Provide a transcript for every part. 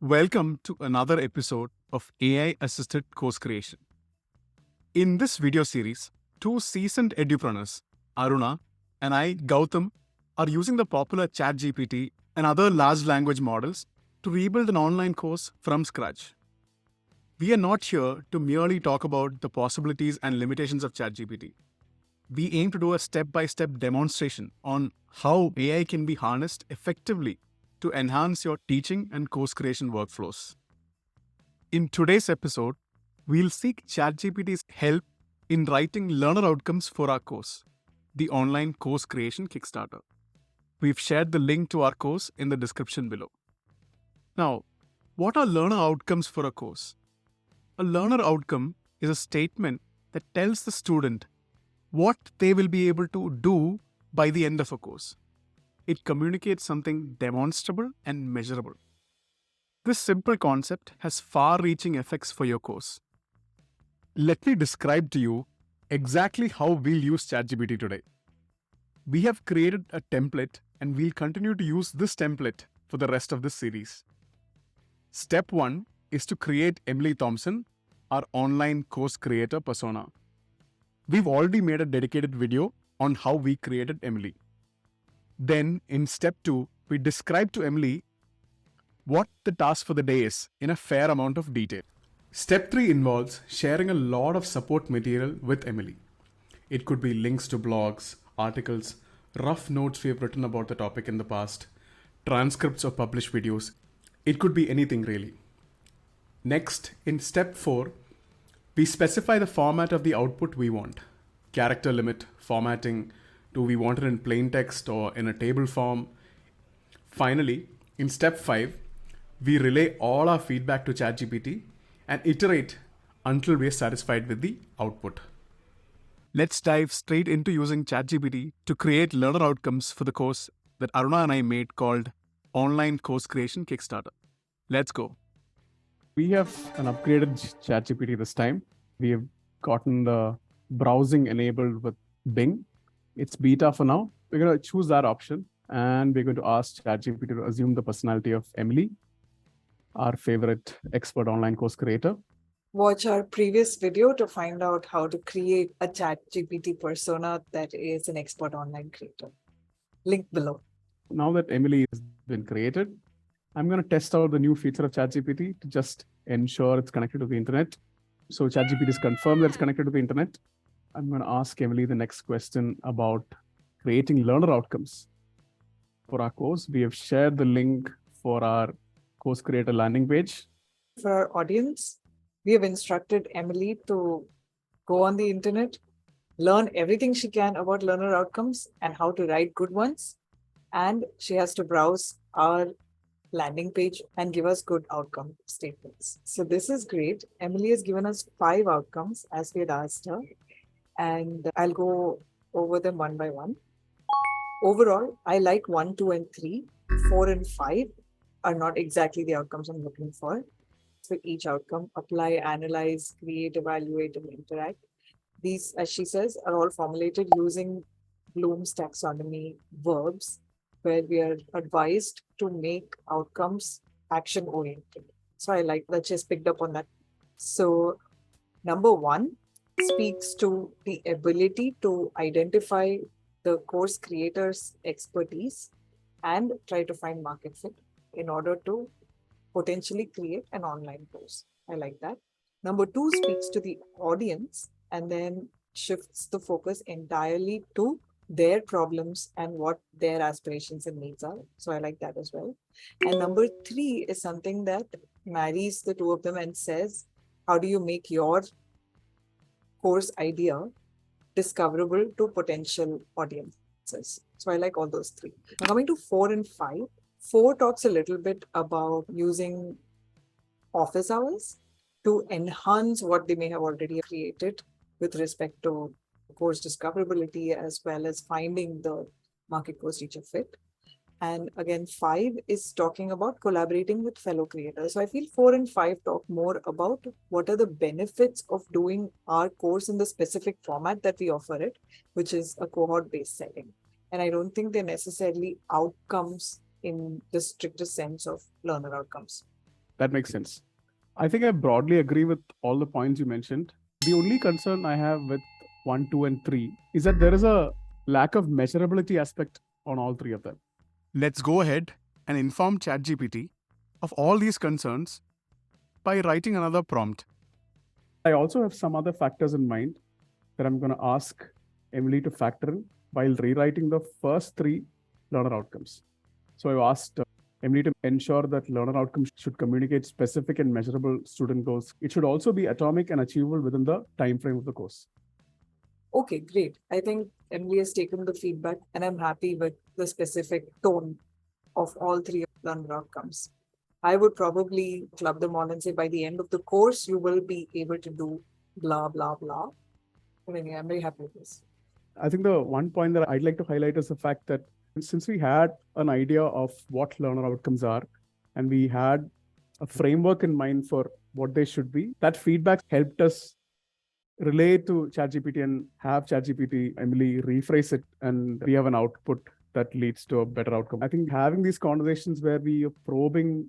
Welcome to another episode of AI-assisted course creation. In this video series, two seasoned edupreneurs, Aruna and Gautham, are using the popular ChatGPT and other large language models to rebuild an online course from scratch. We are not here to merely talk about the possibilities and limitations of ChatGPT. We aim to do a step-by-step demonstration on how AI can be harnessed effectively to enhance your teaching and course creation workflows. In today's episode, we'll seek ChatGPT's help in writing learner outcomes for our course, the Online Course Creation Kickstarter. We've shared the link to our course in the description below. Now, what are learner outcomes for a course? A learner outcome is a statement that tells the student what they will be able to do by the end of a course. It communicates something demonstrable and measurable. This simple concept has far-reaching effects for your course. Let me describe to you exactly how we'll use ChatGPT today. We have created a template and we'll continue to use this template for the rest of this series. Step 1 is to create Emily Thompson, our online course creator persona. We've already made a dedicated video on how we created Emily. Then, in step 2, we describe to Emily what the task for the day is in a fair amount of detail. Step 3 involves sharing a lot of support material with Emily. It could be links to blogs, articles, rough notes we have written about the topic in the past, transcripts of published videos. It could be anything really. Next, in step 4, we specify the format of the output we want. Character limit, formatting, do we want it in plain text or in a table form? Finally, in step 5, we relay all our feedback to ChatGPT and iterate until we are satisfied with the output. Let's dive straight into using ChatGPT to create learner outcomes for the course that Aruna and I made called Online Course Creation Kickstarter. Let's go. We have an upgraded ChatGPT this time. We have gotten the browsing enabled with Bing. It's beta for now. We're going to choose that option and we're going to ask ChatGPT to assume the personality of Emily, our favorite expert online course creator. Watch our previous video to find out how to create a ChatGPT persona that is an expert online creator. Link below. Now that Emily has been created, I'm going to test out the new feature of ChatGPT to just ensure it's connected to the internet. So ChatGPT is confirmed that it's connected to the internet. I'm going to ask Emily the next question about creating learner outcomes for our course. We have shared the link for our course creator landing page. For our audience, we have instructed Emily to go on the internet, learn everything she can about learner outcomes and how to write good ones. And she has to browse our landing page and give us good outcome statements. So this is great. Emily has given us 5 outcomes as we had asked her. And I'll go over them one by one. Overall, I like 1, 2, and 3. 4 and 5 are not exactly the outcomes I'm looking for. For each outcome, apply, analyze, create, evaluate, and interact. These, as she says, are all formulated using Bloom's taxonomy verbs, where we are advised to make outcomes action-oriented. So I like that she's picked up on that. So number 1 speaks to the ability to identify the course creator's expertise and try to find market fit in order to potentially create an online course. I like that. Number 2 speaks to the audience and then shifts the focus entirely to their problems and what their aspirations and needs are. So I like that as well. And number 3 is something that marries the two of them and says, how do you make your course idea discoverable to potential audiences? So I like all those 3. Now coming to 4 and 5, 4 talks a little bit about using office hours to enhance what they may have already created with respect to course discoverability as well as finding the market course teacher fit. And again, 5 is talking about collaborating with fellow creators. So I feel 4 and 5 talk more about what are the benefits of doing our course in the specific format that we offer it, which is a cohort-based setting. And I don't think they're necessarily outcomes in the strictest sense of learner outcomes. That makes sense. I think I broadly agree with all the points you mentioned. The only concern I have with 1, 2, and 3 is that there is a lack of measurability aspect on all three of them. Let's go ahead and inform ChatGPT of all these concerns by writing another prompt. I also have some other factors in mind that I'm going to ask Emily to factor in while rewriting the first 3 learner outcomes. So I've asked Emily to ensure that learner outcomes should communicate specific and measurable student goals. It should also be atomic and achievable within the time frame of the course. Okay, great. I think Emily has taken the feedback and I'm happy with the specific tone of all 3 learner outcomes. I would probably club them all and say by the end of the course, you will be able to do blah, blah, blah. I mean, I'm very happy with this. I think the one point that I'd like to highlight is the fact that since we had an idea of what learner outcomes are and we had a framework in mind for what they should be, that feedback helped us relay to ChatGPT and have ChatGPT, Emily, rephrase it, and we have an output that leads to a better outcome. I think having these conversations where we are probing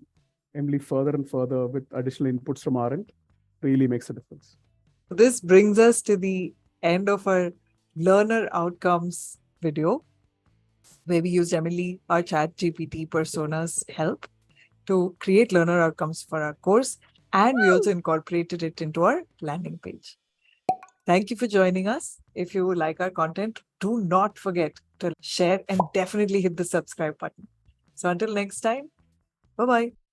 Emily further and further with additional inputs from our end really makes a difference. This brings us to the end of our learner outcomes video, where we used Emily, our ChatGPT persona's help to create learner outcomes for our course, and we also incorporated it into our landing page. Thank you for joining us. If you like our content, do not forget to share and definitely hit the subscribe button. So until next time, bye-bye.